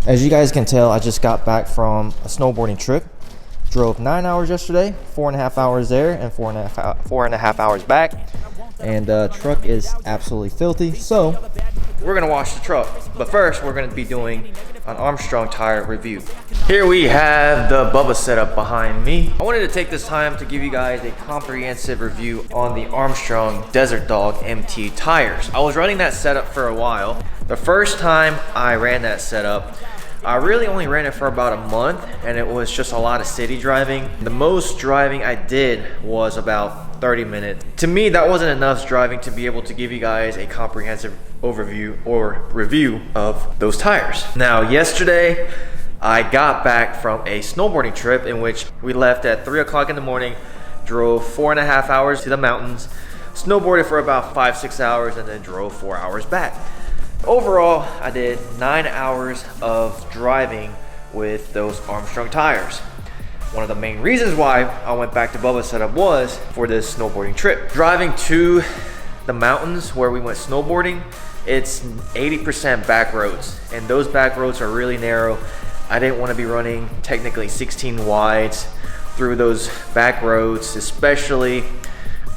As you guys can tell, I just got back from a snowboarding trip. Drove 9 hours yesterday, 4.5 hours there, and 4.5 hours back. And the truck is absolutely filthy, so we're gonna wash the truck. But first, we're gonna be doing an Armstrong tire review. Here we have the Bubba setup behind me. I wanted to take this time to give you guys a comprehensive review on the Armstrong Desert Dog MT tires. I was running that setup for a while. The first time I ran that setup, I really only ran it for about a month, and it was just a lot of city driving. The most driving I did was about 30 minutes. To me, that wasn't enough driving to be able to give you guys a comprehensive overview or review of those tires. Now, yesterday, I got back from a snowboarding trip in which we left at 3 o'clock in the morning, drove 4.5 hours to the mountains, snowboarded for about 5-6 hours, and then drove 4 hours back. Overall, I did 9 hours of driving with those Armstrong tires. One of the main reasons why I went back to Bubba's setup was for this snowboarding trip. Driving to the mountains where we went snowboarding, it's 80% back roads, and those back roads are really narrow. I didn't want to be running technically 16 wides through those back roads, especially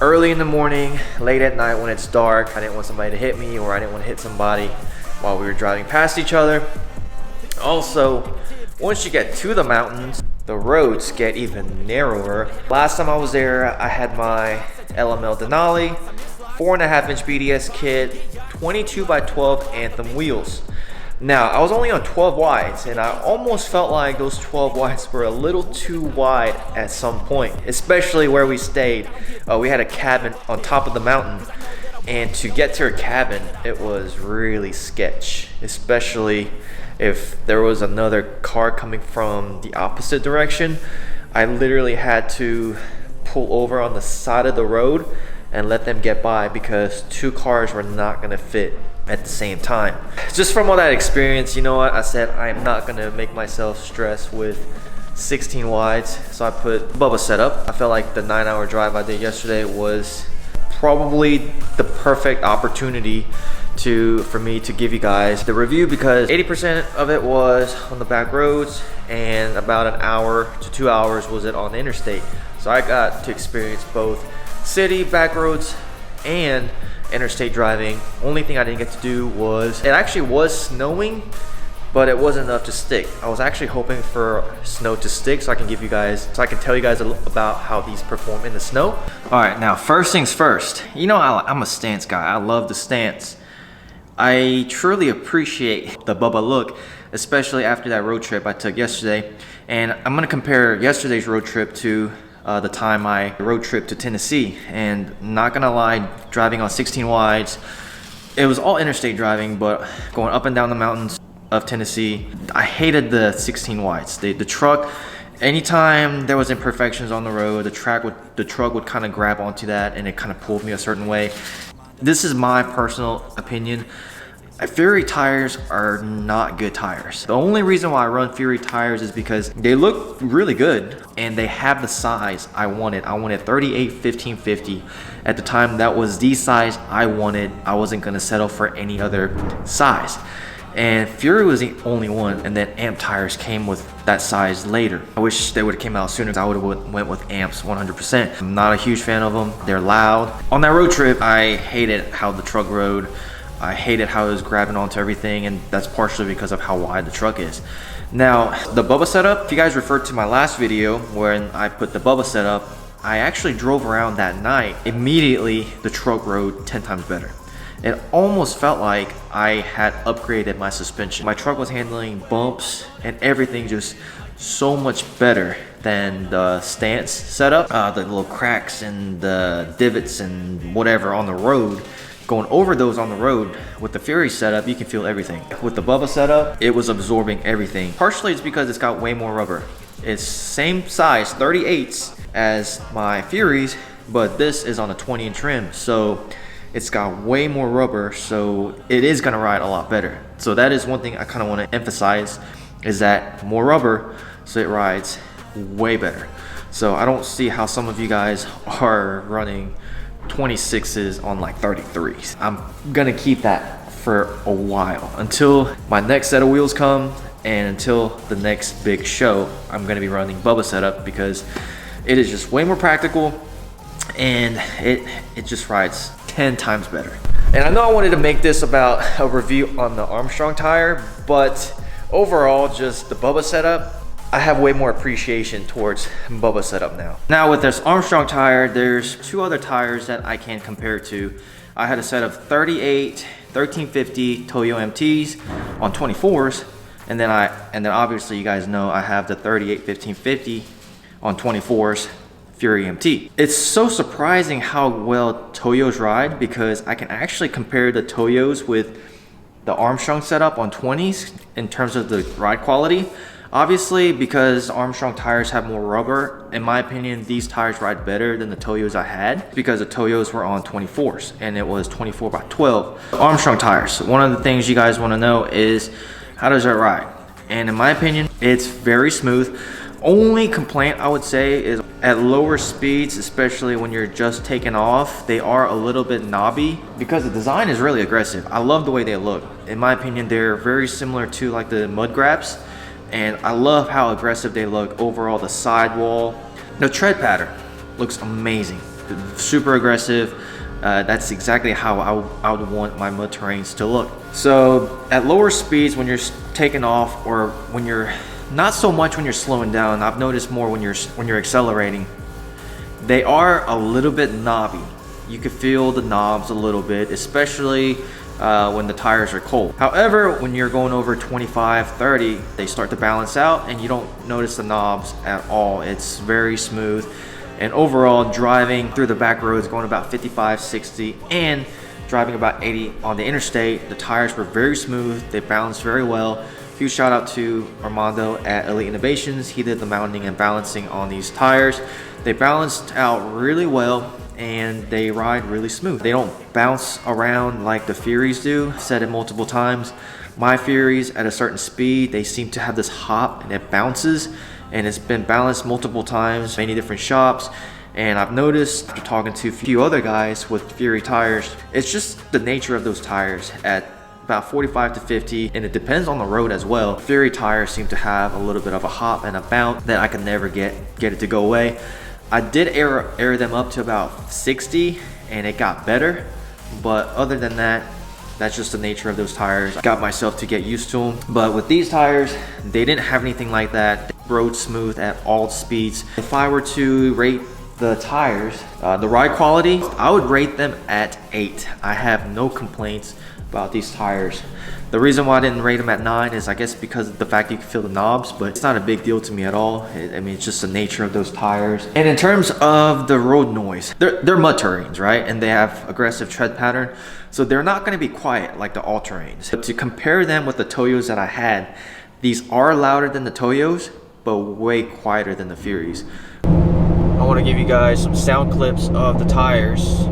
early in the morning, late at night when it's dark. I didn't want somebody to hit me, or I didn't want to hit somebody while we were driving past each other. Also, once you get to the mountains, the roads get even narrower. Last time I was there, I had my LML Denali 4.5-inch BDS kit, 22 by 12 Anthem wheels. Now, I was only on 12 wides, and I almost felt like those 12 wides were a little too wide at some point, especially where we stayed. We had a cabin on top of the mountain, and to get to our cabin, it was really sketch, especially if there was another car coming from the opposite direction. I literally had to pull over on the side of the road and let them get by because 2 cars were not gonna fit at the same time. Just from all that experience, you know what, I said I'm not gonna make myself stress with 16 wides, so I put Bubba setup. I felt like the 9-hour drive I did yesterday was probably the perfect opportunity for me to give you guys the review, because 80% of it was on the back roads and about 1 hour to 2 hours was it on the interstate. So I got to experience both city back roads and interstate driving. Only thing I didn't get to do was, it actually was snowing, but it wasn't enough to stick. I was actually hoping for snow to stick so I can tell you guys about how these perform in the snow. All right, now first things first. You know, I'm a stance guy. I love the stance. I truly appreciate the Bubba look, especially after that road trip I took yesterday. And I'm gonna compare yesterday's road trip to the time I road trip to Tennessee. And not gonna lie, driving on 16 wides, it was all interstate driving, but going up and down the mountains of Tennessee, I hated the 16 wides. The truck, anytime there was imperfections on the road, the truck would kind of grab onto that, and it kind of pulled me a certain way. This is my personal opinion. Fury tires are not good tires. The only reason why I run Fury tires is because they look really good and they have the size I wanted. I wanted 38 1550. At the time, that was the size I wanted. I wasn't gonna settle for any other size. And Fury was the only one, and then Amp tires came with that size later. I wish they would have came out sooner. I would have went with Amps 100%. I'm not a huge fan of them. They're loud. On that road trip, I hated how the truck rode. I hated how it was grabbing onto everything, and that's partially because of how wide the truck is. Now, the Bubba setup, if you guys referred to my last video when I put the Bubba setup, I actually drove around that night. Immediately, the truck rode 10 times better. It almost felt like I had upgraded my suspension. My truck was handling bumps and everything just so much better than the stance setup. The little cracks and the divots and whatever on the road, going over those on the road, with the Fury setup, you can feel everything. With the Bubba setup, it was absorbing everything. Partially it's because it's got way more rubber. It's same size, 38s as my Furies, but this is on a 20-inch rim, so it's got way more rubber, so it is gonna ride a lot better. So that is one thing I kind of want to emphasize, is that more rubber, so it rides way better. So I don't see how some of you guys are running 26s on like 33s. I'm gonna keep that for a while until my next set of wheels come And until the next big show, I'm gonna be running Bubba setup because it is just way more practical and it just rides 10 times better. And I know I wanted to make this about a review on the Armstrong tire, but overall, just the Bubba setup, I have way more appreciation towards Bubba setup now. Now with this Armstrong tire, there's two other tires that I can compare to. I had a set of 38 1350 Toyo MTs on 24s, and then obviously you guys know I have the 38 1550 on 24s Fury MT. It's so surprising how well Toyos ride because I can actually compare the Toyos with the Armstrong setup on 20s in terms of the ride quality. Obviously, because Armstrong tires have more rubber, in my opinion, these tires ride better than the Toyos I had because the Toyos were on 24s and it was 24 by 12. Armstrong tires, one of the things you guys want to know is how does it ride? And in my opinion, it's very smooth. Only complaint I would say is at lower speeds, especially when you're just taking off, they are a little bit knobby because the design is really aggressive. I love the way they look. In my opinion, they're very similar to like the mud grabs. And I love how aggressive they look. Overall, the sidewall, the tread pattern looks amazing, super aggressive. That's exactly how I would want my mud terrains to look. So at lower speeds, when you're taking off, or when you're not so much when you're slowing down, I've noticed more when you're accelerating, they are a little bit knobby. You can feel the knobs a little bit, especially when the tires are cold. However, when you're going over 25, 30, they start to balance out and you don't notice the knobs at all. It's very smooth. And overall, driving through the back roads, going about 55, 60, and driving about 80 on the interstate, the tires were very smooth. They balanced very well. Huge shout out to Armando at Elite Innovations. He did the mounting and balancing on these tires. They balanced out really well and they ride really smooth. They don't bounce around like the Furies do. I've said it multiple times. My Furies at a certain speed, they seem to have this hop and it bounces, and it's been balanced multiple times, many different shops. And I've noticed after talking to a few other guys with Fury tires, it's just the nature of those tires at about 45 to 50, and it depends on the road as well. Fury tires seem to have a little bit of a hop and a bounce that I can never get it to go away. I did air them up to about 60 and it got better, but other than that, that's just the nature of those tires. I got myself to get used to them. But with these tires, they didn't have anything like that. They rode smooth at all speeds. If I were to rate the tires, the ride quality, I would rate them at 8. I have no complaints about these tires. The reason why I didn't rate them at 9 is I guess because of the fact you can feel the knobs, but it's not a big deal to me at all. I mean, it's just the nature of those tires. And in terms of the road noise, they're mud terrains, right? And they have aggressive tread pattern, so they're not going to be quiet like the all-terrains. But to compare them with the Toyos that I had, these are louder than the Toyos, but way quieter than the Furies. I want to give you guys some sound clips of the tires.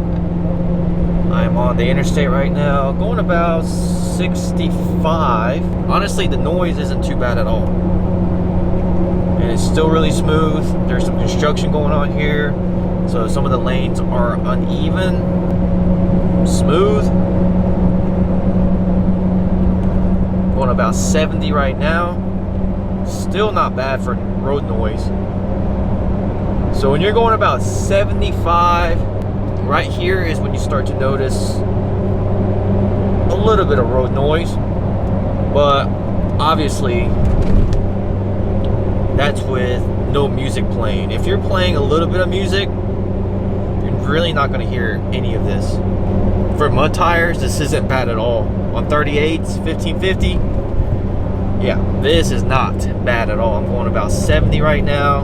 I'm on the interstate right now, going about 65. Honestly, the noise isn't too bad at all. And it's still really smooth. There's some construction going on here, so some of the lanes are uneven. Smooth. Going about 70 right now. Still not bad for road noise. So when you're going about 75, right here is when you start to notice a little bit of road noise, but obviously that's with no music playing. If you're playing a little bit of music, you're really not going to hear any of this. For mud tires, this isn't bad at all. On 38s, 1550, yeah, this is not bad at all. I'm going about 70 right now.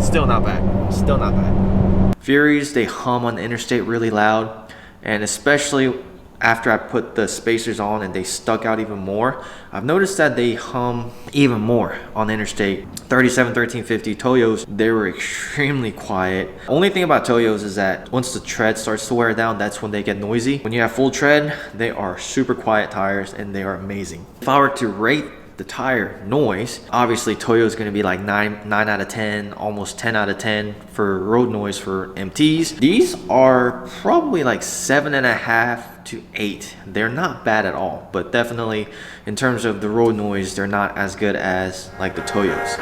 Still not bad. Still not bad. Furies, they hum on the interstate really loud, and especially after I put the spacers on and they stuck out even more, I've noticed that they hum even more on the interstate. 37 1350 Toyos, they were extremely quiet. Only thing about Toyos is that once the tread starts to wear down, that's when they get noisy. When you have full tread, they are super quiet tires and they are amazing. If I were to rate the tire noise. Obviously Toyo is going to be like 9 out of 10, almost 10 out of 10 for road noise for MTs. These are probably like 7.5 to 8. They're not bad at all, but definitely in terms of the road noise, they're not as good as like the Toyos.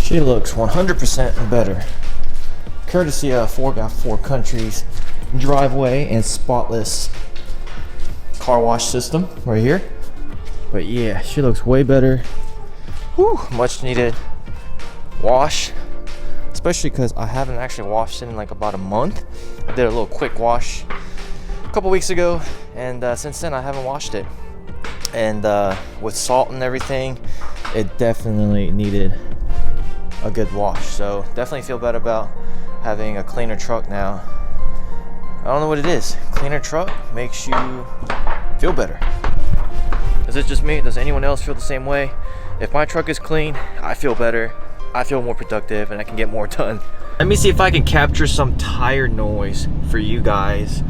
She looks 100% better, courtesy of 4x4 Country's driveway and spotless car wash system right here. But yeah, she looks way better. Whew, much needed wash, especially because I haven't actually washed it in like about a month. I did a little quick wash a couple weeks ago, and since then I haven't washed it. And with salt and everything, it definitely needed a good wash. So definitely feel better about having a cleaner truck now. I don't know what it is. Cleaner truck makes you feel better. Is it just me? Does anyone else feel the same way? If my truck is clean, I feel better. I feel more productive and I can get more done. Let me see if I can capture some tire noise for you guys.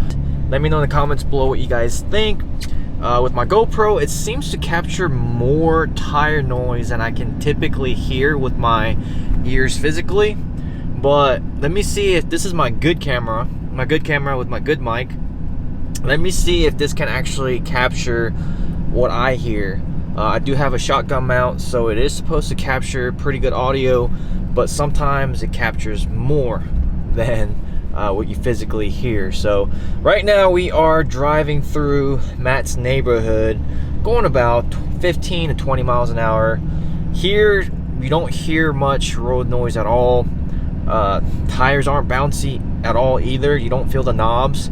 Let me know in the comments below what you guys think. With my GoPro, it seems to capture more tire noise than I can typically hear with my ears physically. But let me see if this is my good camera with my good mic. Let me see if this can actually capture what I hear. I do have a shotgun mount, so it is supposed to capture pretty good audio, but sometimes it captures more than what you physically hear. So right now we are driving through Matt's neighborhood, going about 15 to 20 miles an hour. Here you don't hear much road noise at all. Tires aren't bouncy at all either. You don't feel the knobs.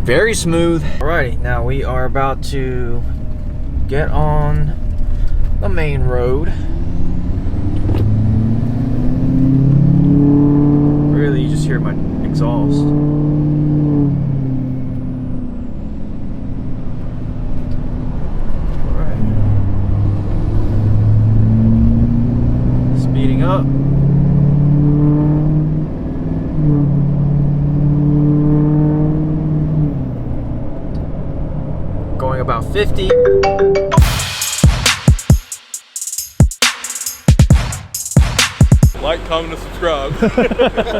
Very smooth. Alrighty, now we are about to get on the main road. Really, you just hear my exhaust. Alright. Speeding up. Going about 50. Like, comment, and subscribe.